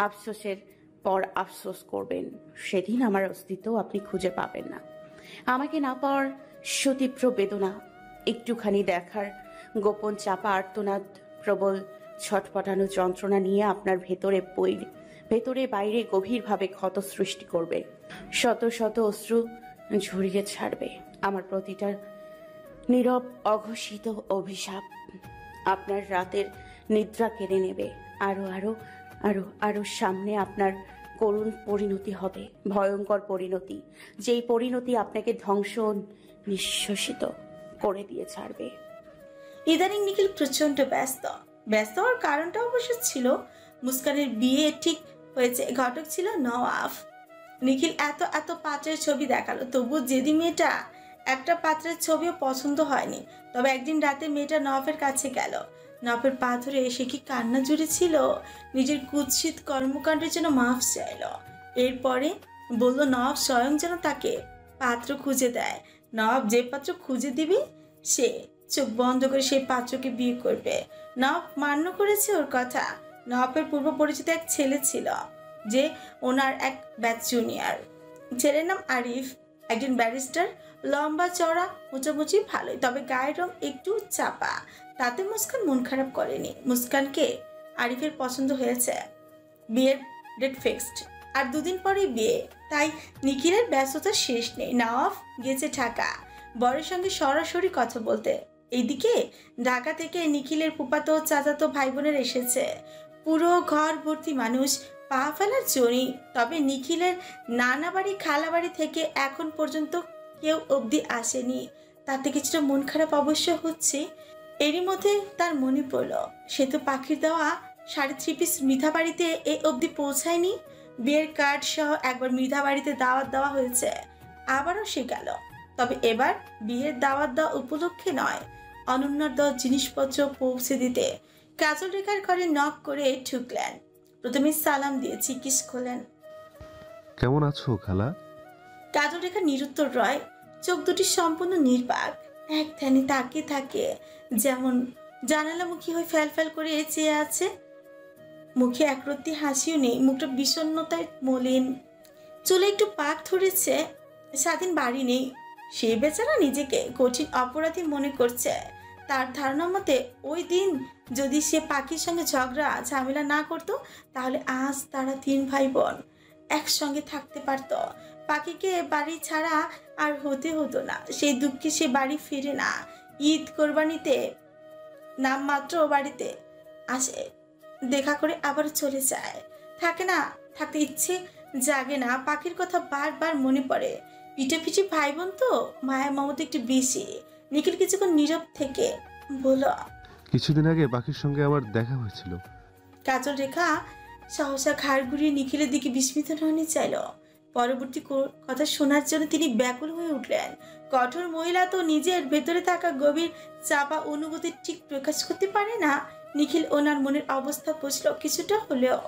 আফসোসের পর আফসোস করবেন। সেদিন আমার অস্তিত্ব আপনি খুঁজে পাবেন না। আমাকে না পাওয়ার সুতীব্র বেদনা, একটুখানি দেখার গোপন চাপা আর্তনাদ, প্রবল ছটপটানো যন্ত্রণা নিয়ে আপনার ভেতরে বাইরে গভীরভাবে ক্ষত সৃষ্টি করবে। শত শত অশ্রু ঝরিয়ে ছাড়বে। আমার প্রতিটা নীরব অঘোষিত অভিশাপ আপনার রাতের নিদ্রা কেড়ে নেবে। আরো আরো আরো আরো সামনে আপনার করুণ পরিণতি হবে, ভয়ঙ্কর পরিণতি, যেই পরিণতি আপনাকে ধ্বংস নিঃশ্বসিত করে দিয়ে ছাড়বে। ইদানিং নিখিল প্রচন্ড ব্যস্ত। ব্যস্ত হওয়ার কারণটা অবশ্য ছিল মুস্কানের বিয়ে ঠিক হয়েছে, ঘটক ছিল নওয়াফ। নিখিল এত এত পাত্রের ছবি দেখালো, তবু যেদি মেয়েটা একটা পাত্রের ছবিও পছন্দ হয়নি। তবে একদিন রাতে মেয়েটা নওয়াফের কাছে গেল, নওয়াফের পা ধরে এসে কি কান্না জুড়েছিল, নিজের কুৎসিত কর্মকাণ্ডের জন্য মাফ চাইল। এরপরে বলল নওয়াফ স্বয়ং যেন তাকে পাত্র খুঁজে দেয়। নওয়াফ যে পাত্র খুঁজে দিবে সে চোখ বন্ধ করে সেই পাত্রকে বিয়ে করবে। নওয়াফ মান্য করেছে ওর কথা। নওয়াফের পূর্ব পরিচিত এক ছেলে ছিল, যে ওনার এক ব্যাচ জুনিয়র। ছেলের নাম আরিফ, একজন ব্যারিস্টার, লম্বা চড়া, মুচোমুচি, ভালোই, তবে গায়ের রং একটু চাপা। তাতে মুস্কান মন খারাপ করেনি। মুস্কানকে আরিফের পছন্দ হয়েছে। বিয়ের ডেট ফিক্সড, আর দুদিন পরেই বিয়ে। তাই নিখিলের ব্যস্ততার শেষ নেই। নওয়াফ গেছে ঢাকা বরের সঙ্গে সরাসরি কথা বলতে। এইদিকে ঢাকা থেকে নিখিলের ফুফাতো চাচাতো ভাই বোনের এসেছে। পুরো ঘর ভর্তি মানুষ, পা ফেলার জড়ি। তবে নিখিলের নানা বাড়ি খালা বাড়ি থেকে এখন পর্যন্ত কেউ অবধি আসেনি। তাতে কিছুটা মন খারাপ অবশ্য হচ্ছে। এরই মধ্যে তার মনে পড়ল, সে তো পাখির দেওয়া 3.5 পিস মৃধা বাড়িতে এই অবধি পৌঁছায়নি। বিয়ের কার্ড সহ একবার মৃধা বাড়িতে দাওয়াত দেওয়া হয়েছে, আবারও সে গেল। তবে এবার বিয়ের দাওয়াত দেওয়া উপলক্ষে নয়, অনন্যার দেওয়া জিনিসপত্র পৌঁছে দিতে। কাজল রেখার ঘরে নক করে ঢুকলেন। প্রথমে সালাম দিয়ে জিজ্ঞেস করলেন, কেমন আছো খালা? কাজল রেখা নিরুত্তর রয়, চোখ দুটি সম্পূর্ণ নির্বাক, এক ধ্যানে তাকিয়ে থাকে, যেমন জানালামুখী হয়ে ফ্যাল ফ্যাল করে চেয়ে আছে। মুখে একরত্তি হাসিও নেই, মুখটা বিষণ্ণতায় মলিন। চুলে একটু পাক ধরেছে। স্বাধীন বাড়ি নেই। সে বেচারা নিজেকে কঠিন অপরাধী মনে করছে। তার ধারণা মতে ওই দিন যদি সে পাখির সঙ্গে ঝগড়া ঝামেলা না করতো, তাহলে আজ তারা 3 ভাই বোন একসঙ্গে থাকতে পারত। পাখিকে বাড়ি ছাড়া আর হতে হতো না। সেই দুঃখে সে বাড়ি ফিরে না। ঈদ কোরবানিতে নামমাত্র বাড়িতে আসে, দেখা করে আবার চলে যায়। থাকে না, থাকতে ইচ্ছে জাগে না। পাখির কথা বারবার মনে পড়ে। পিঠাপিঠি ভাই বোন তো, মায়া মমতা একটু বেশি। নিখিল কিছুক্ষণ নীরব থেকে বলল, কিছুদিন আগে পাখির সঙ্গে আমার দেখা হয়েছিল। কাজল রেখা সহসা ঘাড় ঘুরিয়ে নিখিলের দিকে বিস্মিত নয়নে চাইল। পরবর্তী কথা শোনার জন্য তিনি ব্যাকুল হয়ে উঠলেন। কঠোর মহিলা তো নিজের ভেতরে থাকা গভীর চাপা অনুভূতি ঠিক প্রকাশ করতে পারে না। নিখিল ওনার মনের অবস্থা বুঝল কিছুটা হলেও।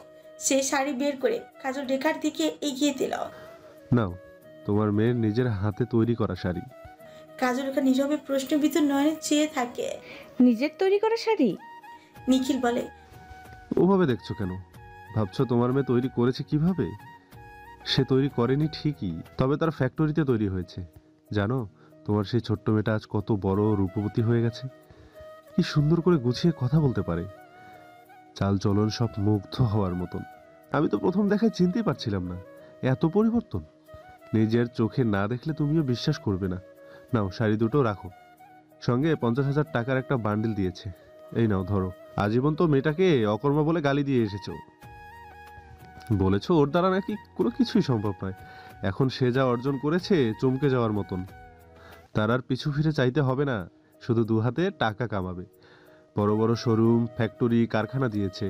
সে শাড়ি বের করে কাজল রেখার দিকে এগিয়ে দিল। নাও, তোমার মেয়ের নিজের হাতে তৈরি করা শাড়ি। কাজল রেখা নীরবে প্রশ্নবিদ্ধ নয়নে চেয়ে থাকে। নিজের তৈরি করা শাড়ি? নিখিল বলে, ওভাবে দেখছো কেন? ভাবছো তোমার মেয়ে তৈরি করেছে কিভাবে? সে তৈরি করেনি ঠিকই, তবে তার ফ্যাক্টরিতে তৈরি হয়েছে। জানো, তোমার সেই ছোট্ট মেয়েটা আজ কত বড় রূপবতী হয়ে গেছে। কি সুন্দর করে গুছিয়ে কথা বলতে পারে, চাল চলন সব মুগ্ধ হওয়ার মতন। আমি তো প্রথম দেখায় চিনতেই পারছিলাম না, এত পরিবর্তন। নিজের চোখে না দেখলে তুমিও বিশ্বাস করবে না। নাও, শাড়ি দুটো রাখো। সঙ্গে 50,000 টাকার একটা বান্ডিল দিয়েছে। এই নাও, ধরো। আজীবন তো মেয়েটাকে অকর্মা বলে গালি দিয়ে এসেছো। বলেছো ওর দ্বারা নাকি কোনো কিছুই সম্ভব নয়। এখন সে যা অর্জন করেছে চমকে যাওয়ার মতন। তার আর পিছু ফিরে চাইতে হবে না, শুধু 2 হাতে টাকা কামাবে। বড় বড় শোরুম, ফ্যাক্টরি, কারখানা দিয়েছে।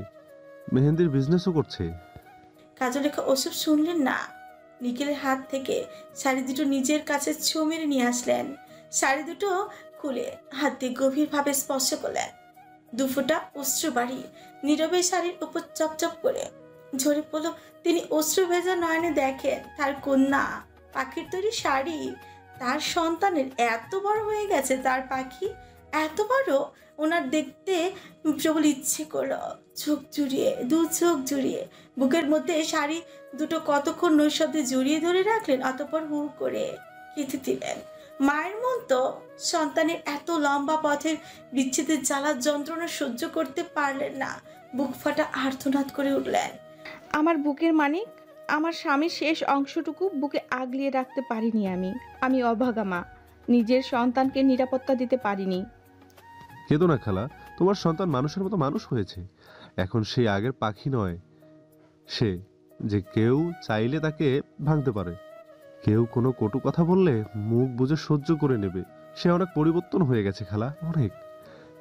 মেহেন্দির বিজনেসও করছে। কাজল রেখা ওসব শুনলেন না। নিখিলের হাত থেকে শাড়ি দুটো নিজের কাছে ছো মেরে নিয়ে আসলেন। শাড়ি দুটো খুলে হাত দিয়ে গভীরভাবে স্পর্শ করলেন। 2 ফোঁটা অশ্রু বাড়ি নীরবে শাড়ির উপর চপচপ করে ঝরে পড়ল। তিনি অশ্রু ভেজা নয়নে দেখেন তার কন্যা পাখির তৈরি শাড়ি। তার সন্তানের এত বড় হয়ে গেছে, তার পাখি এত বড়। ওনার দেখতে প্রবল ইচ্ছে করলো। চোখ জুড়িয়ে, দু চোখ জুড়িয়ে বুকের মধ্যে শাড়ি দুটো কতক্ষণ নৈশব্দে জড়িয়ে ধরে রাখলেন, অতঃপর হু করে কেঁদে দিলেন। মায়ের মন তো সন্তানের এত লম্বা পথের বিচ্ছেদের জ্বালার যন্ত্রণা সহ্য করতে পারলেন না, বুক ফাটা আর্তনাদ করে উঠলেন। আমার বুকের মানিক, আমার স্বামীর শেষ অংশটুকু বুকে আগলিয়ে রাখতে পারিনি আমি অভাগা মা, নিজের সন্তানকে নিরাপত্তা দিতে পারিনি। কেঁদো না খালা, তোমার সন্তান মানুষের মতো মানুষ হয়েছে। এখন সে আগের পাখি নয়, সে যে কেউ চাইলে তাকে ভাঙতে পারে। কেউ কোনো কটু কথা বললে মুখ বুজে সহ্য করে নেবে। সে অনেক পরিবর্তন হয়ে গেছে খালা, অনেক।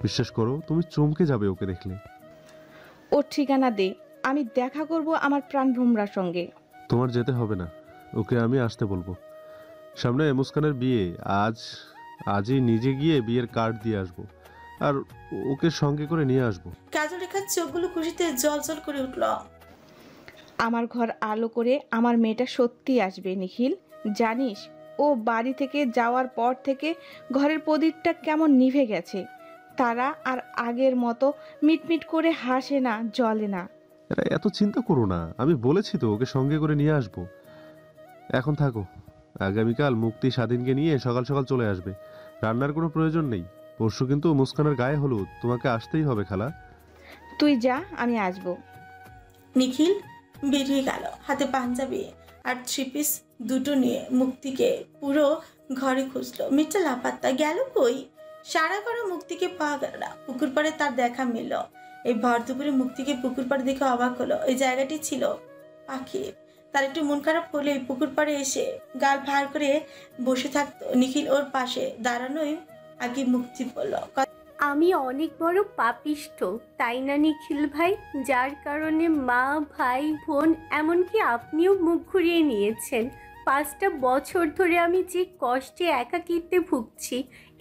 বিশ্বাস করো, তুমি চমকে যাবে ওকে দেখলে। ওর ঠিকানা দে, আমি দেখা করব আমার প্রাণভ্রমরার সঙ্গে। তোমার যেতে হবে না, ওকে আমি আসতে বলবো। সামনে মুস্কানের বিয়ে, আজই নিজে গিয়ে বিয়ের কার্ড দিয়ে আসবো, আর ওকে সঙ্গে করে নিয়ে আসবো। কাজল রেখার চোখগুলো খুশিতে জল করে উঠল। আমার ঘর আলো করে আমার মেয়েটা সত্যি আসবে নিখিল। জানিস, ও বাড়ি থেকে যাওয়ার পর থেকে ঘরের প্রদীপটা কেমন নিভে গেছে। তারা আর আগের মতো মিটমিট করে হাসে না, জ্বলে না। এত চিন্তা করো না, আমি বলেছি তো ওকে সঙ্গে করে নিয়ে আসবো। এখন থাকো, আগামীকাল মুক্তি স্বাধীনকে নিয়ে সকাল সকাল চলে আসবে। রান্নার কোনো প্রয়োজন নেই। পরশু কিন্তু মুস্কানের গায়ে হলুদ, তোমাকে আসতেই হবে খালা। তুই যা, আমি আসবো। নিখিল বেরিয়ে গেল, হাতে পাঞ্জাবি আর 3 পিস দুটো নিয়ে মুক্তিকে পুরো ঘরে খুঁজলো। মেয়েটা লাপাত্তা, গেল কই? সারা করে মুক্তিকে পাওয়া গেল না। পুকুর পাড়ে তার দেখা মিলল। এই ভর দুপুরে মুক্তিকে পুকুর পাড়ে দেখে অবাক হলো। এই জায়গাটি ছিল পাখির। তার একটু মন খারাপ হলে পুকুর পাড়ে এসে গাল ভার করে বসে থাকতো। নিখিল ওর পাশে দাঁড়ানোই আগে মুক্তি বলল, আমি অনেক বড় পাপিষ্ঠ, তাই না নিখিল ভাই? যার কারণে মা, ভাই, বোন, এমনকি আপনিও মুখ ঘুরিয়ে নিয়েছেন। 5টা বছর ধরে আমি যে কষ্টে একাকিত্বে ভুগছি,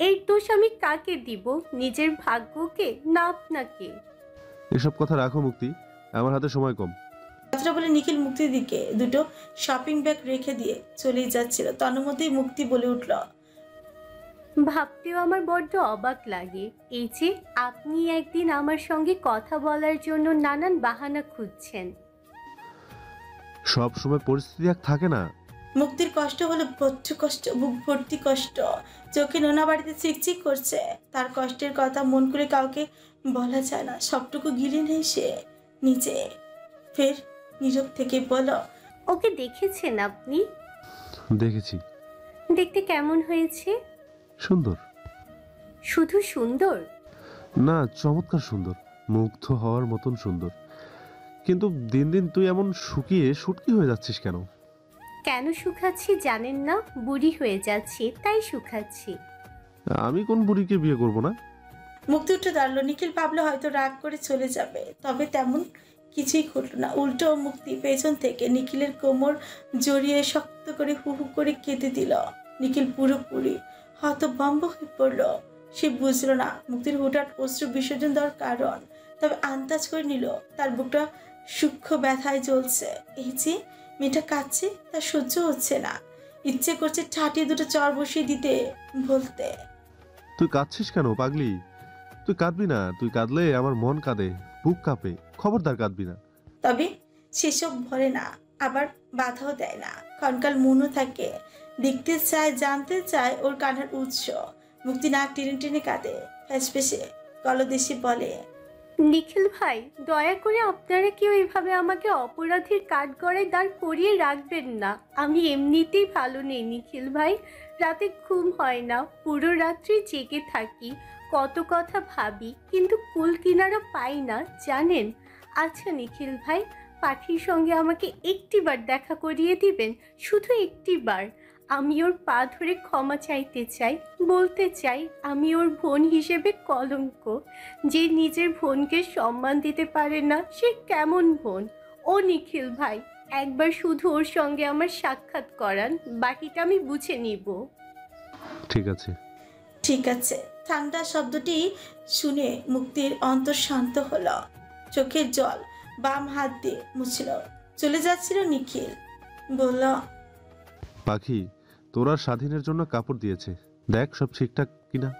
এর দোষ আমি কাকে দিব? নিজের ভাগ্যকে না আপনাকে? এসব কথা রাখো মুক্তি, আমার হাতে সময় কম। কথাটা বলে নিখিল মুক্তির দিকে দুটো শপিং ব্যাগ রেখে দিয়ে চলেই যাচ্ছিল। তন্মধ্যেই মুক্তি বলে উঠল, ভাবতেও আমার বড্ড অবাক লাগে, এই যে আপনি একদিন আমার সঙ্গে কথা বলার জন্য নানান বাহানা খুঁজছেন। সব সময় পরিস্থিতি এক থাকে না। মুক্তির কষ্ট হলো প্রচুর কষ্ট, বুক ভর্তি কষ্ট, চোখে নোনা বাড়িতে চিকচিক করছে। তার কষ্টের কথা মন করে কাউকে বলা যায় না, সবটুকু গিলে নেই সে নিজে। ফের নীরব থেকে বলো, ওকে দেখেছেন আপনি? দেখেছি। দেখতে কেমন হয়েছে? সুন্দর। শুধু সুন্দর না, চমৎকার সুন্দর, মুগ্ধ হওয়ার মতন সুন্দর। কিন্তু দিন দিন তুই এমন শুকিয়ে শুটকি হয়ে যাচ্ছিস কেন? কেন শুকাচ্ছি জানেন না? বুড়ি হয়ে যাচ্ছি, তাই শুকাচ্ছি। আমি কোন বুড়িকে বিয়ে করব না? মুক্তি উঠে দাঁড়ালো। নিখিল ভাবলো হয়তো রাগ করে চলে যাবে, তবে তেমন কিছুই ঘটলো না। উল্টো মুক্তি পেছন থেকে নিখিলের কোমর জড়িয়ে শক্ত করে হু হু করে কেঁদে দিল। নিখিল পুরোপুরি হতভম্ব হয়ে পড়ল। সে বুঝলো না মুক্তির হুটহাট অশ্রু বিসর্জন দেওয়ার কারণ, তবে আন্দাজ করে নিল তার বুকটা সূক্ষ্ম ব্যথায় জ্বলছে। এই যে মেয়েটা কাঁদছে, তা সহ্য হচ্ছে না। ইচ্ছে করছে ঠাটিয়ে দুটো চর বসিয়ে দিতে, বলতে, তুই কাঁদছিস কেন পাগলি? তুই কাঁদবি না, তুই কাঁদলে আমার মন কাঁদে, বুক কাঁপে। খবরদার কাঁদবি না। তবে সেসব ভরে না, আবার বাধাও দেয় না। ক্ষণকাল মনও থাকে, দেখতে চায়, জানতে চায় ওর কান্নার উৎস। মুক্তি নাক টেনে টেনে কাঁদে, ফ্যাসফেসে গলদেশে বলে, নিখিল ভাই, দয়া করে আপনারা কেউ এভাবে আমাকে অপরাধীর কাঠগড়ায় দাঁড় করিয়ে রাখবেন না। আমি এমনিতেই ভালো নেই নিখিল ভাই, রাতে ঘুম হয় না, পুরো রাত্রি জেগে থাকি, কত কথা ভাবি, কিন্তু কুল কিনারা পাই না জানেন। আচ্ছা নিখিল ভাই, পাখির সঙ্গে আমাকে একটিবার দেখা করিয়ে দিবেন, শুধু একটিবার। আমি ওর পা ধরে ক্ষমা চাইতে চাই, বলতে চাই আমি ওর বোন হিসেবে কলঙ্ক। যে নিজের বোনকে সম্মান দিতে পারে না, সে কেমন বোন? ও নিখিল ভাই, একবার শুধু ওর সঙ্গে আমার সাক্ষাৎ করান, বাকিটা আমি বুঝে নিব। ঠিক আছে। ঠিক আছে। ঠান্ডা শব্দটি শুনে মুক্তির অন্তর শান্ত হলো। চোখের জল বাম হাত দিয়ে মুছল। চলে যাচ্ছিল নিখিল। বলল, পাখি, তোরা স্বাধীনের জন্য কাপড় দিয়েছে, দেখ সব ঠিকঠাক কিনা।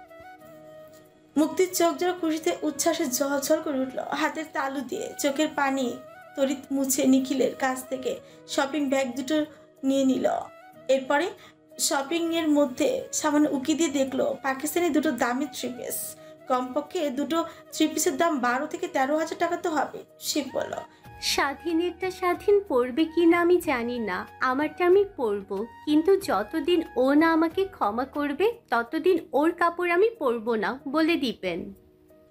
মুক্তির চোখ জোড়া খুশিতে উচ্ছ্বাসে ঝলঝল করে উঠল। হাতের তালু দিয়ে চোখের পানি তড়িৎ মুছে নিখিলের কাছ থেকে শপিং ব্যাগ দুটো নিয়ে নিল। এরপরে শপিং এর মধ্যে সামান্য উকি দিয়ে দেখলো পাকিস্তানি দুটো দামি থ্রি পিস। কমপক্ষে দুটো থ্রি পিসের দাম 12 থেকে 13,000 টাকা তো হবে। সে বলল, স্বাধীনেরটা স্বাধীন পড়বে কি না আমি জানি না, আমারটা আমি পরবো, কিন্তু যতদিন ও না আমাকে ক্ষমা করবে ততদিন ওর কাপড় আমি পরবো না বলে দিবেন।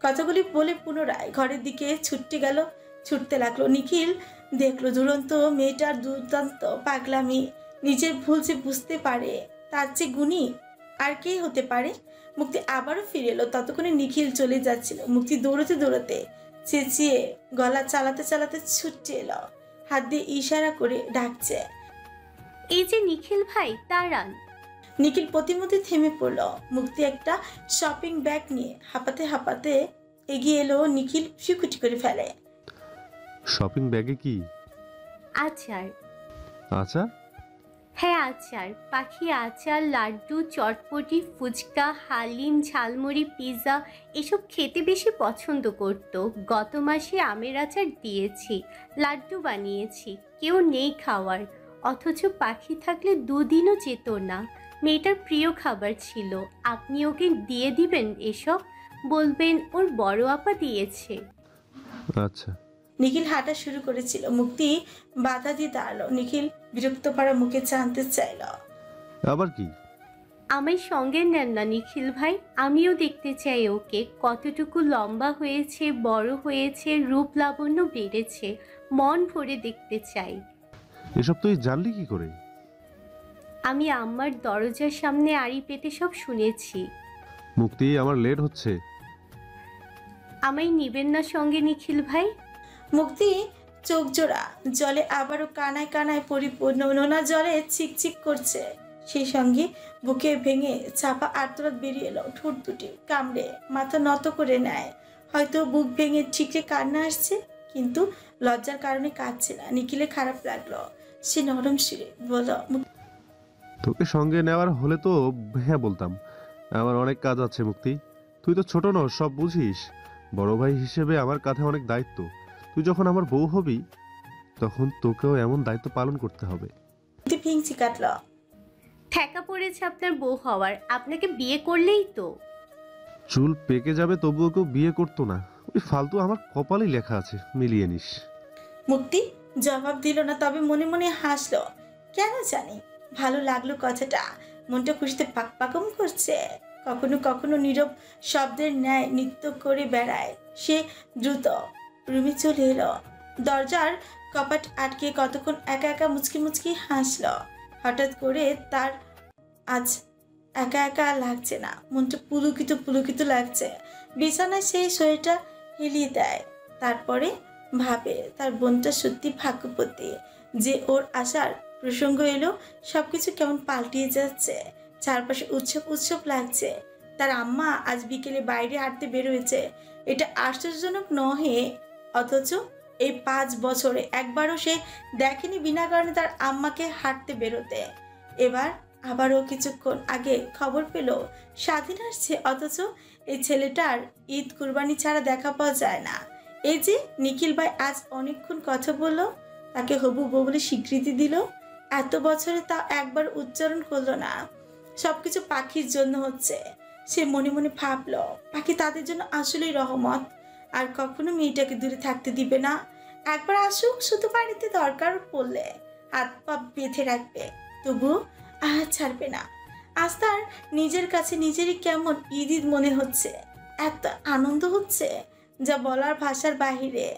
কথাগুলি বলে পুনরায় ঘরের দিকে ছুটতে লাগলো। নিখিল দেখলো দুরন্ত মেয়েটার দুর্দান্ত পাগলামি। নিজের ভুল যে বুঝতে পারে তার চেয়ে গুণী আর কে হতে পারে। মুক্তি আবারও ফিরে এলো। ততক্ষণে নিখিল চলে যাচ্ছিল। মুক্তি দৌড়তে চেঁচিয়ে গলা চালাতে ছুটে এলো, হাত দিয়ে ইশারা করে ডাকছে, এই যে নিখিল ভাই, দাঁড়ান। নিখিল প্রতিমধ্যে থেমে পড়ল। মুক্তি একটা শপিং ব্যাগ নিয়ে হাঁপাতে এগিয়ে এলো। নিখিল ফিকুটি করে ফেলে, শপিং ব্যাগে কি? আচার। আচার? হ্যাঁ আচার, পাখি আচার, লাড্ডু, চটপটি, ফুচকা, হালিম, ঝালমুড়ি, পিৎজা এসব খেতে বেশি পছন্দ করত। গত মাসে আমের আচার দিয়েছি, লাড্ডু বানিয়েছি, কেউ নেই খাওয়ার, অথচ পাখি থাকলে দুদিনও যেত না। মেয়েটার প্রিয় খাবার ছিল। আপনি ওকে দিয়ে দিবেন এসব, বলবেন ওর বড় আপা দিয়েছে। আচ্ছা। নিখিল হাঁটা শুরু করেছিল। মুক্তি বাধা দিয়ে দাঁড়ালো। নিখিল বিরক্ত পাড়া মুখে জানতে চাইল, আবার কি? আমায় সঙ্গে নেন না নিখিল ভাই, আমিও দেখতে চাই ওকে কতটুকু লম্বা হয়েছে, বড় হয়েছে, রূপ লাবণ্য বেড়েছে, মন ভরে দেখতে চাই। এসব তুই জানলি কি করে? আমি আমার দরজার সামনে আড়ি পেতে সব শুনেছি। মুক্তি, আমার লেট হচ্ছে। আমায় নিবেন না সঙ্গে নিখিল ভাই? মুক্তি চোখ জোড়া জলে আবারও কানায় পরিপূর্ণ। নোনা জলে চিকচিক করছে। সেই সঙ্গে বুকে ভেঙে চাপা আর্তনাদ বেরিয়ে এলো। ঠোঁট দুটি কামড়ে মাথা নত করে নেয়। হয়তো বুক ভেঙে ঠিকরে কান্না আসছে, কিন্তু লজ্জার কারণে কাঁদছে না। নিখিলে খারাপ লাগলো। সে নরম সুরে বলল, তোকে সঙ্গে নেওয়ার হলে তো হ্যাঁ বলতাম। আমার অনেক কাজ আছে মুক্তি। তুই তো ছোট নস, সব বুঝিস। বড় ভাই হিসেবে আমার কাঁধে অনেক দায়িত্ব। তুই যখন আমার বউ হবি তখন তোকেও এমন দায়িত্ব পালন করতে হবে। মুক্তি ফিংচি কাটল। ঠেকা পড়েছে আপনার বউ হওয়ার, আপনাকে বিয়ে করলেই তো। চুল পেকে যাবে তবুও কেউ বিয়ে করতো না। ওই ফালতু আমার কপালেই লেখা আছে, মিলিয়ে নিস। মুক্তি জবাব দিল না, তবে মনে মনে হাসলো। কেন জানি ভালো লাগলো কথাটা। মনটা খুশিতে পাকপাকম করছে। কখনো নীরব শব্দের ন্যায় নৃত্য করে বেড়ায়। সে দ্রুত রুমে চলে এলো। দরজার কপাট আটকে কতক্ষণ একা মুচকি হাসলো। হঠাৎ করে তার আজ একা লাগছে না। মনটা পুলকিত লাগছে। বিছানায় সেই শরীরটা হিলিয়ে দেয়। তারপরে ভাবে তার বোনটা সত্যি ভাগ্যবতী যে ওর আসার প্রসঙ্গ এলো। সবকিছু কেমন পাল্টিয়ে যাচ্ছে। চারপাশে উৎসব লাগছে। তার আম্মা আজ বিকেলে বাইরে হাঁটতে বেরোয়েছে। এটা আশ্চর্যজনক নহে, অথচ এই 5 বছরে একবারও সে দেখেনি বিনা কারণে তার আম্মাকে হাঁটতে বেরোতে। এবার আবারও কিছুক্ষণ আগে খবর পেল স্বাধীন আসছে, অথচ এই ছেলেটার ঈদ কুরবানি ছাড়া দেখা পাওয়া যায় না। এই যে নিখিল ভাই আজ অনেকক্ষণ কথা বলল, তাকে হবু বউ বলে স্বীকৃতি দিল, এত বছরে তা একবার উচ্চারণ করলো না। সবকিছু পাখির জন্য হচ্ছে। সে মনে মনে ভাবলো পাখি তাদের জন্য আসলেই রহমত। আর কখনো মেয়েটাকে দূরে থাকতে দিবে না। একবার আসুক, শুধু বাড়িতে দরকার পড়লে হাত পা বেঁধে রাখবে, তবু আর ছাড়বে না। আজ তার নিজের কাছে নিজেরই কেমন ঈদ মনে হচ্ছে। এত আনন্দ হচ্ছে যা বলার ভাষার বাহিরে।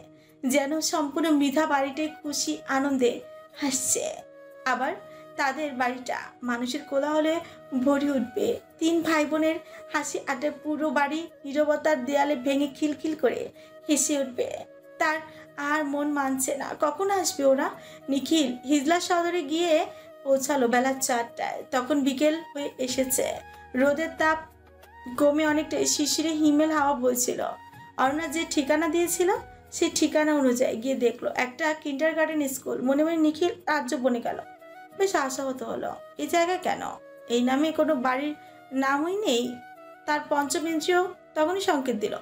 যেন সম্পূর্ণ মৃধা বাড়িটাই খুশি আনন্দে হাসছে। আবার তাদের বাড়িটা মানুষের কোলাহলে ভরে উঠবে। 3 ভাই বোনের হাসি আড্ডা পুরো বাড়ি নীরবতার দেয়ালে ভেঙে খিলখিল করে হেসে উঠবে। তার আর মন মানছে না। কখন আসবে ওরা? নিখিল হিজলা সদরে গিয়ে পৌঁছালো বেলা 4টায়। তখন বিকেল হয়ে এসেছে। রোদের তাপ কমে অনেকটা শিশিরে হিমেল হাওয়া বইছিল। অরুণা যে ঠিকানা দিয়েছিল সেই ঠিকানা অনুযায়ী গিয়ে দেখলো একটা কিন্ডারগার্টেন স্কুল। মনে মনে নিখিল রাজ্য বনে গেল। বেশ আশাহত হলো। এই জায়গা কেন? এই নামে কোনো বাড়ির নামই নেই। তার পঞ্চম ইন্দ্রিয় তখনই সংকেত দিল।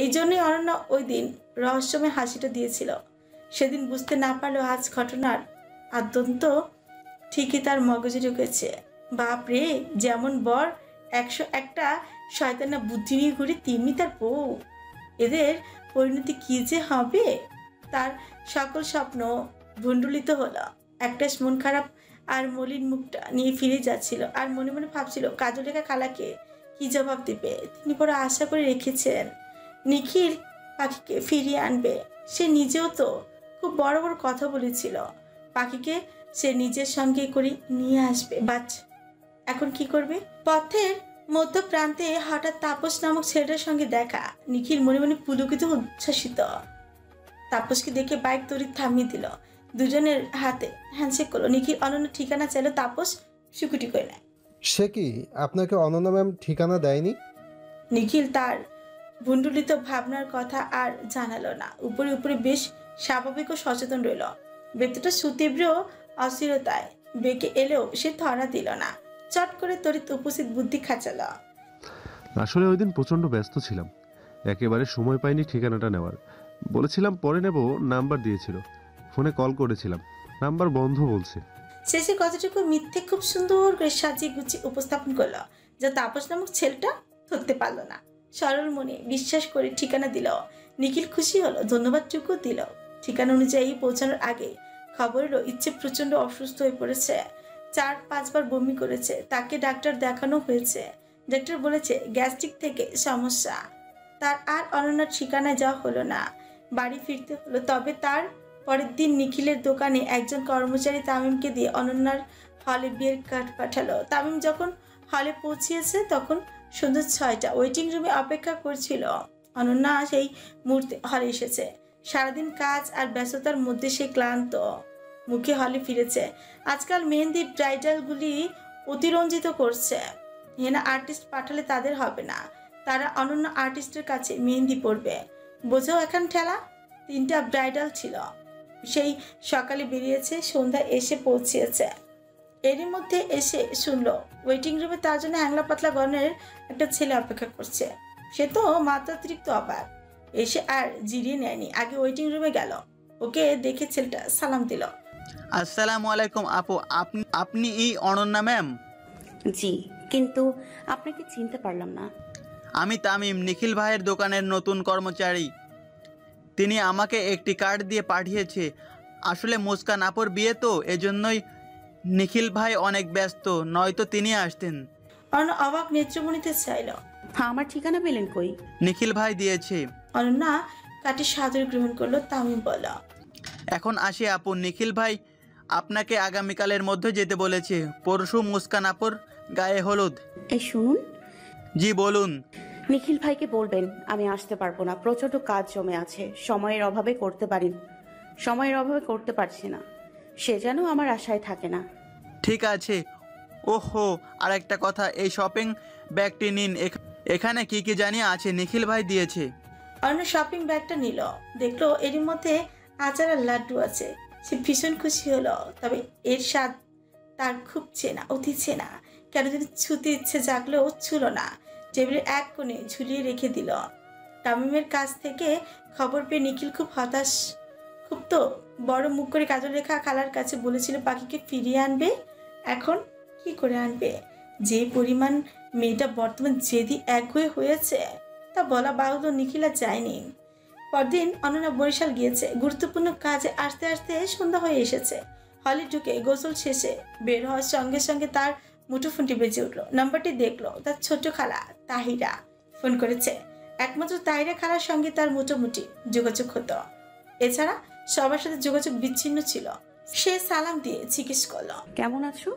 এই জন্যই অনন্যা ওই দিন রহস্যময় হাসিটা দিয়েছিল। সেদিন বুঝতে না পারলেও আজ ঘটনার আদ্যন্ত ঠিকই তার মগজে ঢুকেছে। বাপ রে, যেমন বর 101টা শয়তানা বুদ্ধি নিয়ে ঘুরে তেমনি তার বউ। এদের পরিণতি কি যে হবে। তার সকল স্বপ্ন ভণ্ডুলিত হলো। একটা মন খারাপ আর মলিন মুখটা নিয়ে ফিরে যাচ্ছিল, আর মনে মনে ভাবছিল কাজলেখা খালাকে কি জবাব দেবে। তিনি বড় আশা করে রেখেছেন নিখিল পাখিকে ফিরিয়ে আনবে। সে নিজেও তো খুব বড় বড় কথা বলেছিল পাখিকে সে নিজের সঙ্গে করে নিয়ে আসবে। বাচ, এখন কি করবে? পথের মধ্য প্রান্তে হঠাৎ তাপস নামক ছেলেটার সঙ্গে দেখা। নিখিল মনে মনে পুলকিত উচ্ছ্বাসিত। তাপসকে দেখে বাইক তড়িৎ থামিয়ে দিল। দুজনের হাতে হ্যান্ডশেক করলো। নিখিল অনন্য ঠিকানা চাইলো, তাপস সুকুটি করে নেয়। সে কি আপনাকে অনন্যা ম্যাম ঠিকানা দেয়নি? নিখিল তার ভুন্ডুলিত ভাবনার কথা আর জানালো না। উপরে উপরে বেশ স্বাভাবিক ও সচেতন রইল। ব্যক্তিটা সুতীব্র অস্থিরতায় বেঁকে এলেও সে ধরা দিল না। চট করে তড়িৎ উপস্থিত বুদ্ধি খাচালো। আসলে ওই দিন প্রচণ্ড ব্যস্ত ছিলাম, একেবারে সময় পাইনি ঠিকানাটা নেওয়ার। বলেছিলাম পরে নেব, নাম্বার দিয়েছিল, ফোনে কল করেছিলাম, নাম্বার বন্ধ বলছে। শেষে কথাটুকু মিথ্যে খুব সুন্দর করে সাজিয়ে গুছিয়ে উপস্থাপন করলো, যা তাপস নামক ছেলেটা ধরতে পারলো না। সরল মনে বিশ্বাস করে ঠিকানা দিল। নিখিল খুশি হলো, ধন্যবাদটুকু দিল। ঠিকানা অনুযায়ী পৌঁছানোর আগে খবর এলো ইচ্ছে প্রচন্ড অসুস্থ হয়ে পড়েছে। 4-5 বার বমি করেছে। তাকে ডাক্তার দেখানো হয়েছে। ডাক্তার বলেছে গ্যাস্ট্রিক থেকে সমস্যা। তার আর অনন্যার ঠিকানায় যাওয়া হলো না, বাড়ি ফিরতে হলো। তবে তার পরের দিন নিখিলের দোকানে একজন কর্মচারী তামিমকে দিয়ে অনন্যার হলে বিয়ের কার্ড পাঠালো। তামিম যখন হলে পৌঁছিয়েছে তখন সন্ধ্যা 6টা। ওয়েটিং রুমে অপেক্ষা করছিল। অনন্যা সেই মুহূর্তে হলে এসেছে। সারাদিন কাজ আর ব্যস্ততার মধ্যে সে ক্লান্ত মুখে হলে ফিরেছে। আজকাল মেহেন্দি ব্রাইডালগুলি অতিরঞ্জিত করছে। হেনা আর্টিস্ট পাঠালে তাদের হবে না, তারা অনন্য আর্টিস্টের কাছে মেহেন্দি পড়বে। বোঝাও এখন ঠেলা। 3টা ব্রাইডাল ছিল। সেই সকালে বেরিয়েছে, সন্ধ্যা এসে পৌঁছিয়েছে। এরই মধ্যে এসে শুনলো ওয়েটিং রুমে তার জন্য হ্যাংলা পাতলা গণের একটা ছেলে অপেক্ষা করছে। সে তো মাত্রাতিরিক্ত অবাক, এসে আর জিরিয়ে নেয়নি। আগে ওয়েটিং রুমে গেল। ওকে দেখে ছেলেটা সালাম দিল। আসসালামু আলাইকুম আপু, আপনি এই অনন্যা ম্যাম? জি, কিন্তু আপনাকে চিনতে পারলাম না। আমি তামিম, নিখিল ভাইয়ের দোকানের নতুন কর্মচারী। তিনি আমাকে একটি কার্ড দিয়ে পাঠিয়েছে। আসলে মুস্কান আপুর বিয়ে তো, এজন্যই নিখিল ভাই অনেক ব্যস্ত, নয়তো তিনি আসতেন। অনন্য অবাক নেত্রমণিতে চাইল। আমার ঠিকানা পেলেন কই? নিখিল ভাই দিয়েছে। অনন্যা কাটি সাদর গ্রহণ করলো। তামিম বলল, এখন আসি আপু, নিখিল ভাই আপনাকে আগামীকালের মধ্যে যেতে বলেছে। পরশু মুস্কান আপুর গায়ে হলুদ। এই শুনুন, জি বলুন। নিখিল ভাইকে বলবেন আমি আসতে পারবো না, প্রচন্ড কাজ জমে আছে, সময়ের অভাবে করতে পারছি না। সে যেন আমার আশায় থাকে না। ঠিক আছে। ওহো, আর একটা কথা, এই শপিং ব্যাগটি নিন, এখানে কি কি জানি আছে, নিখিল ভাই দিয়েছে। অন্য শপিং ব্যাগটা নিল। দেখলো এরই মধ্যে আচার আর লাড্ডু আছে। সে ভীষণ খুশি হলো। তবে এর স্বাদ তার খুব চেনা, অতি চেনা। কেন যদি ছুতে ইচ্ছে জাগলেও ছুল না। টেবিলের এক কোণে ঝুলিয়ে রেখে দিল। তামিমের কাছ থেকে খবর পেয়ে নিখিল খুব হতাশ। খুব তো বড় মুখ করে কাজলরেখা খালার কাছে বলেছিল পাখিকে ফিরিয়ে আনবে। এখন কি করে আনবে? যে পরিমাণ মেয়েটা বর্তমান জেদি একগুঁয়ে হয়েছে তা বলা বাহুল্য। নিখিল আর যায়নি। পরদিন অনন্যা বরিশাল গিয়েছে। গুরুত্বপূর্ণ কাজে আসতে আসতে সন্ধ্যা হয়ে এসেছে। হলে ঢুকে গোসল শেষে বের হওয়ার সঙ্গে সঙ্গে তার মুঠোফোনটি বেজে উঠলো। নাম্বারটি দেখলো তার ছোট খালা তাহিরা ফোন করেছে। একমাত্র তাহিরা খালার সঙ্গে তার মোটামুটি যোগাযোগ হতো, এছাড়া সবার সাথে যোগাযোগ বিচ্ছিন্ন ছিল। সে সালাম দিয়ে জিজ্ঞেস করলো, কেমন আছো?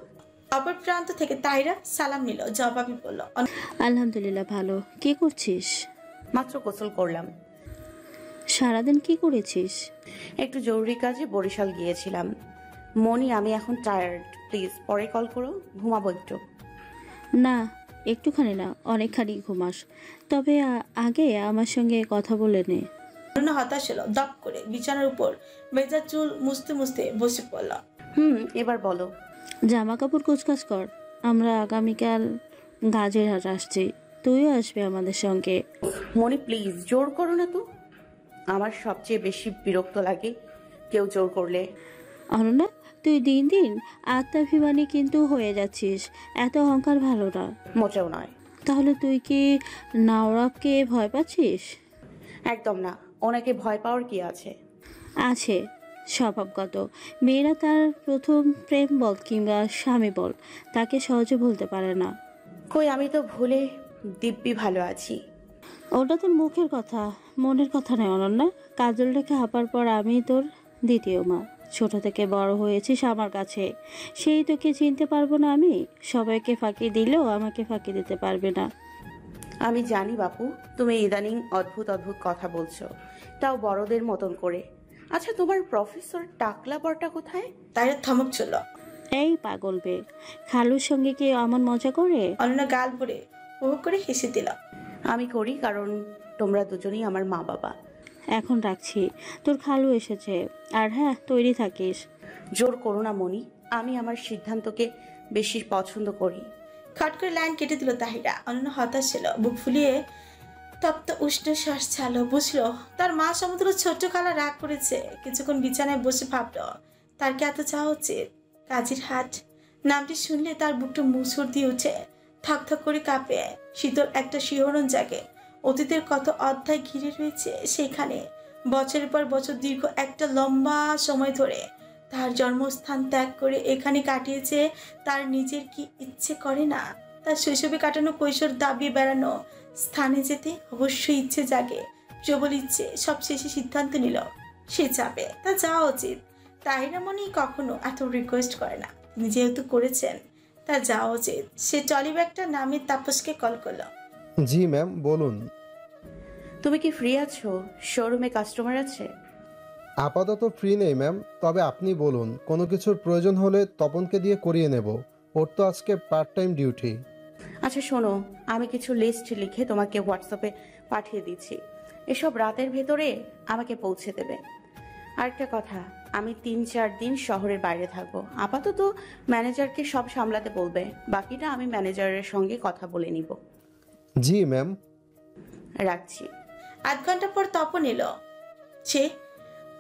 অপর প্রান্ত থেকে তাহিরা সালাম নিল, জবাবই বলল, আলহামদুলিল্লাহ ভালো। কি করছিস? মাত্র গোসল করলাম। সারাদিন কি করেছিস? একটু জরুরি কাজে বরিশাল গিয়েছিলাম। মনি, আমি এখন টায়ার্ড, প্লিজ পরে কল করো, ঘুমাবো একটু। না, একটুখানি না, অনেকখানি ঘুমাস। তবে আগে আমার সঙ্গে কথা বলে নে। অনন্যা হতাশ হলো। দপ করে বিছানার উপর মেজা চুল মুছতে মুছতে বসে পড়ল। এবার বলো। জামা কাপড় কুচকাজ কর, আমরা আগামীকাল গাজের হাট আসছি। তুইও আসবে আমাদের সঙ্গে। মনি প্লিজ, জোর করো না তো। আমার সবচেয়ে বেশি বিরক্ত লাগে কেউ জোর করলে। অনন্যা, তুই দিন দিন আত্মাভিমানী কিন্তু হয়ে যাচ্ছিস। এত অহংকার ভালো না। মোটেও নয়। তাহলে তুই কি নাওরাবকে ভয় পাচ্ছিস? একদম না, ওনাকে ভয় পাওয়ার কি আছে? আছে, স্বভাবগত। মেয়েরা তার প্রথম প্রেম বল কিংবা স্বামী বল, তাকে সহজে ভুলতে পারে না। কই, আমি তো ভুলে দিব্যি ভালো আছি। ওটা তোর মুখের কথা, মনের কথা নয় অনন্যা। কাজল রেখে হাঁপার পর আমি তোর দ্বিতীয় মা। ছোট থেকে বড় হয়েছিস আমার কাছে, সেই তোকে চিনতে পারবো না আমি? সবাইকে ফাঁকি দিলেও আমাকে ফাঁকি দিতে পারবে না। আমি জানি বাপু, তুমি ইদানিং অদ্ভুত অদ্ভুত কথা বলছো, তাও বড়দের মতন করে। আচ্ছা, তোমার প্রফেসর টাকলা বরটা কোথায়? তাইরা থমক চলল। এই পাগল বে, খালুর সঙ্গে কি এমন মজা করে? অনন্যা গাল ভরে উপভোগ করে হেসে দিল। আমি করি, কারণ তোমরা দুজনেই আমার মা বাবা। এখন রাখছি, তোর খালু এসেছে। আর হ্যাঁ, তৈরি থাকিস। জোর করো না মনি, আমি আমার সিদ্ধান্তকে বেশি পছন্দ করি। খট করে লাইন কেটে দিল তাহিরা। অনন্যা হতাশ ছিল, বুক ফুলিয়ে তপ্ত উষ্ণ শ্বাস ছাড়লো। বুঝলো তার মা সমতুল্য ছোট্ট খালা রাগ করেছে। কিছুক্ষণ বিছানায় বসে ভাবলো তার কি এত চাওয়া উচিত? কাজীর হাট নামটি শুনলে তার বুকটা মুসুর দিয়ে উঠে, থকথক করে কাঁপে। শীতল একটা শিহরণ জাগে। অতীতের কত অধ্যায় ঘিরে রয়েছে সেখানে। বছরের পর বছর দীর্ঘ একটা লম্বা সময় ধরে তার জন্মস্থান ত্যাগ করে এখানে কাটিয়েছে। তার নিজের কি ইচ্ছে করে না তার শৈশবে কাটানো কৈশোর দাবিয়ে বেড়ানো স্থানে যেতে? অবশ্যই ইচ্ছে জাগে, প্রবল ইচ্ছে। সব শেষে সিদ্ধান্ত নিল সে যাবে, তা যাওয়া উচিত। তাহিরা মনেই কখনো এত রিকোয়েস্ট করে না, তিনি যেহেতু করেছেন তা যাওয়া উচিত। সে ট্রলি ব্যাগটা নামে তাপসকে কল করলো। জি ম্যাম, বলুন। তুমি কি ফ্রি আছো? শোরুমে কাস্টমার আছে? আপাতত ফ্রি নেই ম্যাম, তবে আপনি বলুন, কোনো কিছুর প্রয়োজন হলে তপনকে দিয়ে করিয়ে নেব। ওর তো আজকে পার্ট টাইম ডিউটি। আচ্ছা শোনো, আমি কিছু লিস্ট লিখে তোমাকে হোয়াটসঅ্যাপে পাঠিয়ে দিচ্ছি। এসব রাতের ভেতরে আমাকে পৌঁছে দেবে। আরেকটা কথা, আমি 3-4 দিন শহরের বাইরে থাকবো। আপাতত ম্যানেজারকে সব সামলাতে বলবে, বাকিটা আমি ম্যানেজারের সঙ্গে কথা বলে নিব। জি ম্যাম। রাখছি। আধ ঘন্টা পর তপন এলো। সে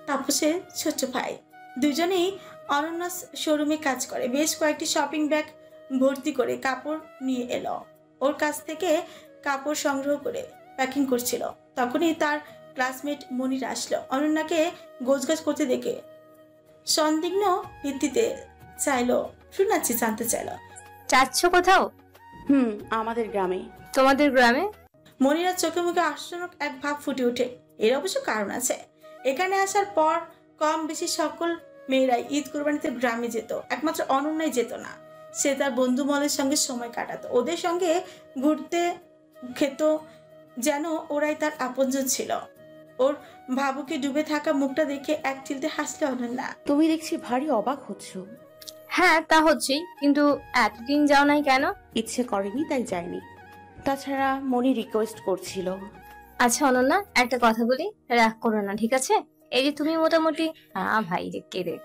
তাপসের ছোট ভাই। দুজনেই অনন্যাস শোরুমে কাজ করে। বেশ কয়েকটি শপিং ব্যাগ ভর্তি করে কাপড় নিয়ে এলো। ওর কাছ থেকে কাপড় সংগ্রহ করে প্যাকিং করছিল। তখনই তার ক্লাসমেট মনির আসলো। অনন্যাকে গোছগাছ করতে দেখে সন্দিগ্ন ভিত্তিতে শোনাচ্ছি জানতে চাইলো, যাচ্ছ কোথাও? আমাদের গ্রামে। তোমাদের গ্রামে? মনিরা চোখে মুখে আশ্চর্য এক ভাব ফুটে ওঠে। এর অবশ্য কারণ আছে। এখানে আসার পর কম বেশি সকল মেয়েরাই ঈদ কুরবানিতে গ্রামে যেত, একমাত্র অনন্যাই যেত না। সে তার বন্ধু মলের সঙ্গে সময় কাটাতো, ওদের সঙ্গে ঘুরতে খেত, যেন ওরাই তার আপনজন ছিল। ওর ভাবুকে ডুবে থাকা মুখটা দেখে এক চিলতে হাসলে অনন্যা। তুমি দেখছি ভারী অবাক হচ্ছ। হ্যাঁ, তা হচ্ছেই, কিন্তু এতদিন যাও নাই কেন? ইচ্ছে করেনি তাই যায়নি। তাছাড়া মনি রিকোয়েস্ট করছিল। আচ্ছা অনন্যা, একটা কথা বলি, রাগ করো না, ঠিক আছে? এই যে তুমি মোটামুটি ভাই রে কে রে,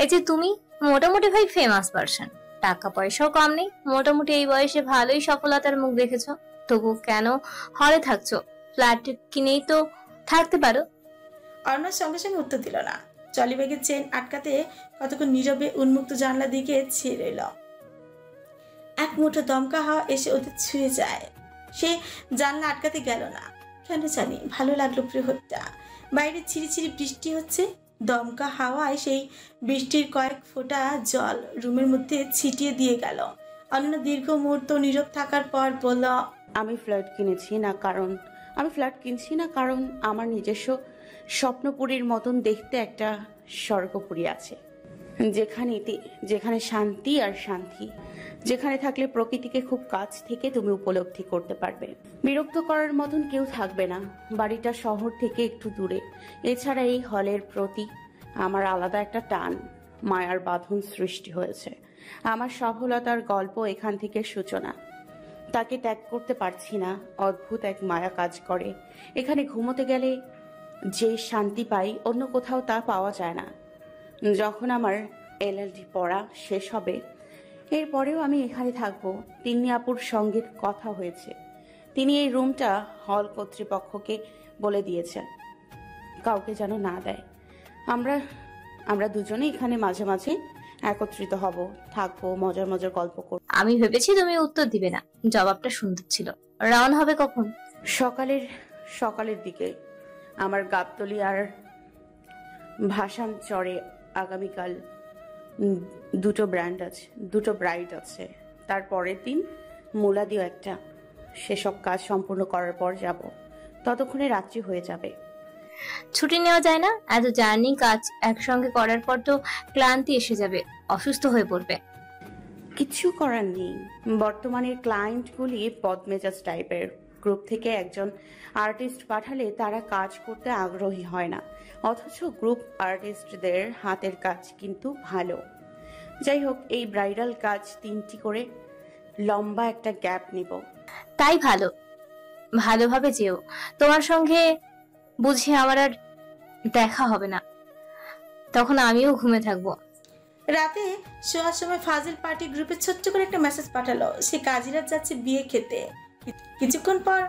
এই যে তুমি মোটামুটি ভাই ফেমাস পারসন, টাকা পয়সাও কম নেই, মোটামুটি এই বয়সে ভালোই সফলতার মুখ দেখেছো, তবু কেন হলে থাকছো? ফ্ল্যাট কিনেই তো থাকতে পারো। অর্ণব সঙ্গে সঙ্গে উত্তর দিল না। ট্রলি ব্যাগের চেন আটকাতে কতক্ষণ নীরবে উন্মুক্ত জানলা দিকে ছেড়ে রইল। এক মুঠো দমকা হাওয়া এসে ওদের ছুঁয়ে যায়। সে জানলা আটকাতে গেল না, কেন জানি ভালো লাগলো প্রহরটা। বাইরে ছিঁড়ি বৃষ্টি হচ্ছে। দমকা হাওয়ায় সেই বৃষ্টির কয়েক ফোঁটা জল রুমের মধ্যে ছিটিয়ে দিয়ে গেল। অনন্যা দীর্ঘ মুহূর্ত নীরব থাকার পর বলল, আমি ফ্ল্যাট কিনছি না কারণ আমার নিজস্ব স্বপ্নপুরীর মতন দেখতে একটা স্বর্গপুরী আছে, যেখানে শান্তি আর শান্তি, যেখানে থাকলে প্রকৃতিকে খুব কাছ থেকে তুমি উপলব্ধি করতে পারবে। বিরক্ত করার মতন কেউ থাকবে না। বাড়িটা শহর থেকে একটু দূরে। এছাড়া এই হলের প্রতি আমার আলাদা একটা টান, মায়ার বাঁধন সৃষ্টি হয়েছে। আমার সফলতার গল্প এখান থেকে সূচনা। তাকে ত্যাগ করতে পারছি না। অদ্ভুত এক মায়া কাজ করে। এখানে ঘুমোতে গেলে যে শান্তি পাই অন্য কোথাও তা পাওয়া যায় না। যখন আমার LLD পড়া শেষ হবে এরপরেও আমি এখানে থাকবো। তিন্নি আপুর সঙ্গে কথা হয়েছে, তিনি এই রুমটা হল কর্তৃপক্ষকে বলে দিয়েছেন কাউকে যেন না দেয়। আমরা আমরা দুজনে এখানে মাঝে মাঝে একত্রিত হব, থাকবো, মজার মজার গল্প করব। আমি ভেবেছি তুমি উত্তর দিবে না। জবাবটা সুন্দর ছিল। রওনা হবে কখন? সকালের দিকে। আমার গাবতলী আর ভাসানচরে আগামীকাল দুটো ব্রাইড আছে। তার পরের দিন মুলাদিও একটা। সেসব কাজ সম্পূর্ণ করার পর যাব। ততক্ষণে রাত্রি হয়ে যাবে। ছুটি নেওয়া যায় না? এত জার্নি কাজ একসঙ্গে করার পর তো ক্লান্তি এসে যাবে, অসুস্থ হয়ে পড়বে। কিছু করার নেই। বর্তমানের ক্লায়েন্টগুলি বদমেজাজ টাইপের। গ্রুপ থেকে একজন আর্টিস্ট পাঠালে তারা কাজ করতে আগ্রহী হয় না, অথচ গ্রুপ আর্টিস্টদের হাতের কাজ কিন্তু ভালো। যাই হোক, এই ব্রাইডাল কাজ 3টি করে লম্বা একটা গ্যাপ নিব। তাই ভালোভাবে যেও। তোমার সঙ্গে বুঝি আমার আর দেখা হবে না, তখন আমিও ঘুমে থাকবো। রাতে শোয়ার সময় ফাজিল পার্টি গ্রুপে ছোট্ট করে একটা মেসেজ পাঠালো, সে কাজিরাত যাচ্ছে বিয়ে খেতে। কিছুক্ষণ পর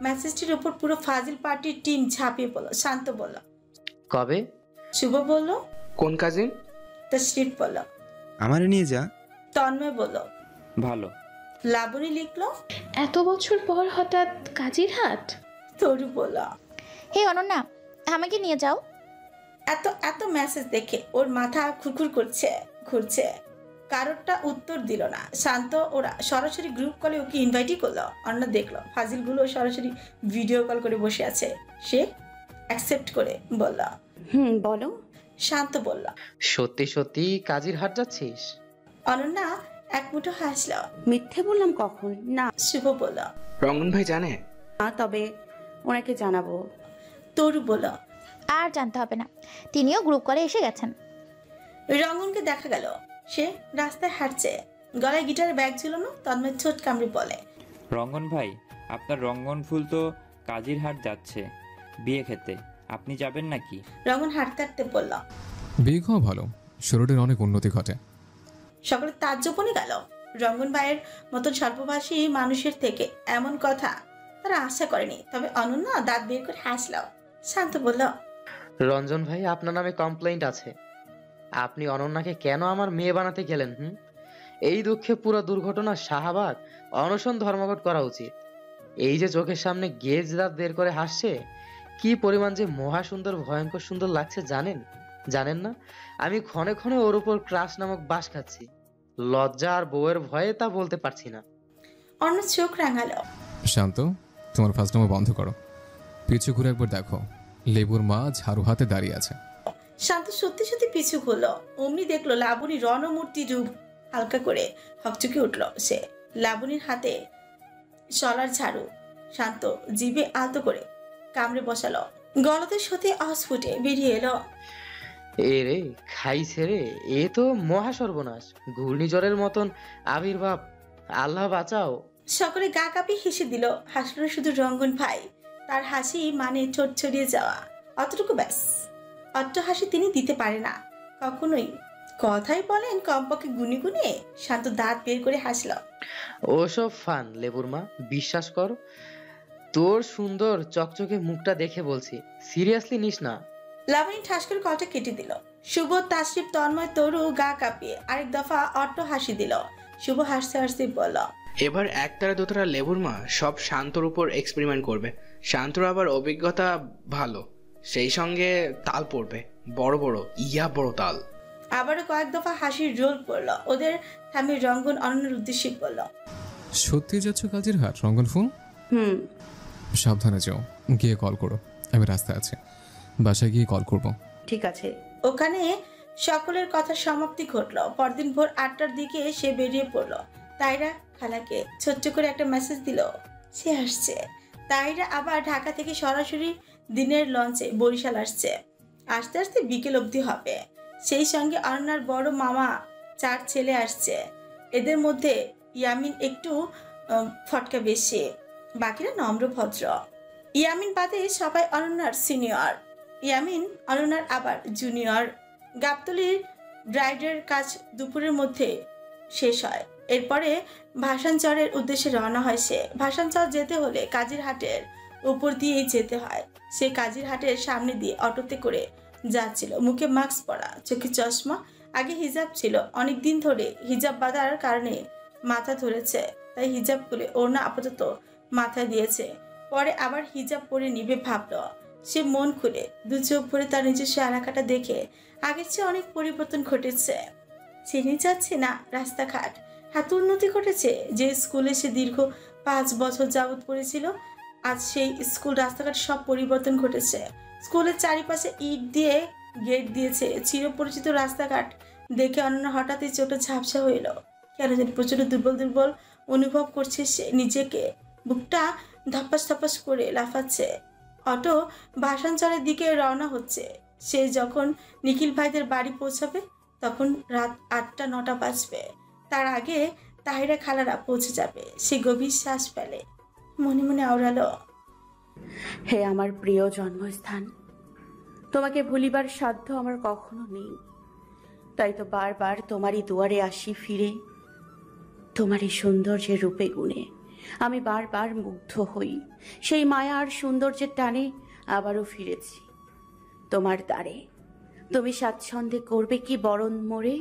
মেসেজটির উপর পুরো ফাজিল পার্টির টিম ঝাঁপিয়ে পড়লো। শান্ত বলল, কবে? শুভ বলল, কোন কাজিন? তশরিফ বলল, আমারে নিয়ে যা। তন্ময় বলল, ভালো। লাবণী লিখলো, এত বছর পর হঠাৎ কাজির হাট। তরু বলল, হে অনন্যা, আমাকে নিয়ে যাও। এত মেসেজ দেখে ওর মাথা খুরখুর ঘুরছে। কারোরটা উত্তর দিল না। শান্ত ওরা সরাসরি গ্রুপ কলে ওকে ইনভাইটই করলো। অনন্যা দেখলো ফাজিলগুলো সরাসরি ভিডিও কল করে বসে আছে। সে অ্যাকসেপ্ট করে বলল, বলো। শান্ত বলল, সত্যি সত্যি কাজির হাট যাচ্ছিস? অনন্যা এক মুঠো হাসলো। মিথ্যে বললাম কখন? না। শুভ বলল, রঙ্গন ভাই জানে না, তবে ওনাকে জানাবো। তরু বলল, আর জানতে হবে না, তিনিও গ্রুপ করে এসে গেছেন। রঙ্গনকে দেখা গেল, সে রাস্তায় হাঁটছে, গলায় গিটারের ব্যাগ ছিল না। তন্ময় ছোট কামড়ে বলে, রঙ্গন ভাই, আপনার রঙ্গন ফুল তো কাজির হাট যাচ্ছে বিয়ে খেতে, আপনি যাবেন নাকি? রঙ্গন হাঁটতে হাঁটতে বলল, বিয়ে খাওয়া ভালো, শরীরের অনেক উন্নতি ঘটে। সকলে তাজ্জবনে গেল। রঙ্গন ভাইয়ের মতন স্বল্পভাষী মানুষের থেকে এমন কথা তারা আশা করেনি। তবে অনন্যা দাঁত বের করে হাসল। শান্ত বলল, রঞ্জন ভাই, আপনার নামে কমপ্লেইন্ট আছে। আপনি অনন্যাকে কেন আমার মেয়ে বানাতে গেলেন? এই দুঃখে পুরো দুর্ঘটনা শাহবাগ অনশন ধর্মঘট করা উচিত। এই যে চোখের সামনে গেজ দাঁত বের করে হাসছে, কি পরিমাণ যে মহা সুন্দর, ভয়ঙ্কর সুন্দর লাগছে জানেন না? আমি ক্ষণে ক্ষণে ওর উপর ক্রাশ নামক বাস খাচ্ছি। লজ্জা আর বউয়ের ভয়ে তা বলতে পারছি না। অন্য চোখ রাঙালো। শান্ত, তোমার ফাজলামো বন্ধ করো। পিছু ঘুরে একবার দেখো, লেবুর মা ঝাড়ু হাতে দাঁড়িয়ে আছে। শান্ত সত্যি সত্যি পিছু ঘুরলো। অমনি দেখলো লাবণী রণমূর্তি রূপ হালকা করে হকচকে উঠল সে। লাবণীর হাতে শলার ঝাড়ু। শান্ত জিভে আলতো করে কামড়ে বসালো। গলাতে সত্যি অস্ফুটে বেরিয়ে এলো, এ রে খাইছে রে, এ তো মহা সর্বনাশ, ঘূর্ণিঝড়ের মতন আবির্ভাব। আল্লাহ বাঁচাও। সকলে গা কাঁপিয়ে হেসে দিল। হাসলো শুধু রঙ্গন ভাই। তার হাসি মানে ঠোঁট ছড়িয়ে যাওয়া, অতটুকু ব্যাস। অট্ট হাসি তিনি দিতে পারে না কখনোই। কথাই বলেন কমপক্ষে গুনে গুনে। শান্ত দাঁত বের করে হাসল। ওসব ফান লেবুর মা, বিশ্বাস কর। তোর সুন্দর চকচকে মুখটা দেখে বলছি, সিরিয়াসলি নিস না। লাবণী ঠাস করে কলটা কেটে দিল। শুভ, তাসরিফ, তন্ময়, তরু গা কাঁপিয়ে আরেক দফা অট্ট হাসি দিল। শুভ হাসতে হাসতে বলল, এবার একতারা দোতারা লেবুর মা সব শান্তর উপর এক্সপেরিমেন্ট করবে। শান্তর আবার অভিজ্ঞতা ভালো, সেই সঙ্গে তাল পড়বে বড় বড়, ইয়া বড় তাল। আবারও কয়েক দফা হাসির রোল পড়ল। ওদের থামিয়ে রঙ্গন অনন্যের উদ্দেশ্যে বলল, সত্যি যাচ্ছ কাজির হাট রঙ্গন ফুল? সাবধানে যাও, গিয়ে কল করো। আমি রাস্তায় আছি, বাসায় গিয়ে কল করব। ঠিক আছে। ওখানে সকলের কথা সমাপ্তি ঘটল। পরদিন ভোর 8টার দিকে সে বেরিয়ে পড়ল। তাইরা খালাকে ছোট্ট করে একটা মেসেজ দিল, সে আসছে। তাইরা আবার ঢাকা থেকে সরাসরি দিনের লঞ্চে বরিশাল আসছে। আস্তে আস্তে বিকেল অবধি হবে। সেই সঙ্গে অনন্যার বড় মামা 4 ছেলে আসছে। এদের মধ্যে ইয়ামিন একটু ফটকা বেশি, বাকিরা নম্র ভদ্র। ইয়ামিন বাদে সবাই অনন্যার সিনিয়র। ইয়ামিন অনন্যার আবার জুনিয়র। গাবতলীর ব্রাইডের কাজ দুপুরের মধ্যে শেষ হয়। এরপরে ভাসানচরের উদ্দেশ্যে রওনা হয় সে। ভাসানচর যেতে হলে কাজিরহাটের উপর দিয়েই যেতে হয়। সে কাজিরহাটের সামনে দিয়ে অটোতে করে যাচ্ছিল, মুখে মাস্ক পরা, চোখে চশমা। আগে হিজাব ছিল, অনেক দিন ধরে হিজাব বাঁধার কারণে মাথা ধরেছে, তাই হিজাব খুলে ওড়না আপাতত মাথায় দিয়েছে। পরে আবার হিজাব পরে নিবে ভাবল। সে মন খুলে দু চোখ ভরে তার নিজস্ব এলাকাটা দেখে আগের চেয়ে অনেক পরিবর্তন ঘটেছে। চিনি যাচ্ছে না রাস্তাঘাট, এত উন্নতি ঘটেছে। যে স্কুলে সে দীর্ঘ 5 বছর যাবৎ পড়েছিল, আজ সেই স্কুল রাস্তাঘাট সব পরিবর্তন ঘটেছে। স্কুলের চারিপাশে ইট দিয়ে গেট দিয়েছে। চিরপরিচিত রাস্তাঘাট দেখে অনন্যা হঠাৎই চোখটা ঝাপসা হইল। কেন যেন প্রচন্ড দুর্বল দুর্বল অনুভব করছে সে নিজেকে। বুকটা ধপাস ধপাস করে লাফাচ্ছে। অটো ভাসানচরের দিকে রওনা হচ্ছে। সে যখন নিখিল ভাইদের বাড়ি পৌঁছাবে তখন রাত 8টা-9টা বাজবে। তার আগে তাহিরা খালারা পৌঁছে যাবে। সে গভীর শ্বাস ফেলে, মনে মনে আওড়ালো, হে আমার প্রিয় জন্মস্থান, তোমাকে ভুলিবার সাধ্য আমার কখনো নেই। তাই তো বারবার তোমারই দুয়ারে আসি ফিরে। তোমারই সৌন্দর্যের রূপে গুণে আমি বারবার মুগ্ধ হই। সেই মায়া আর সৌন্দর্যের টানে আবারও ফিরেছি তোমার দ্বারে। তুমি স্বাচ্ছন্দ্যে করবে কি বরণ মোরে।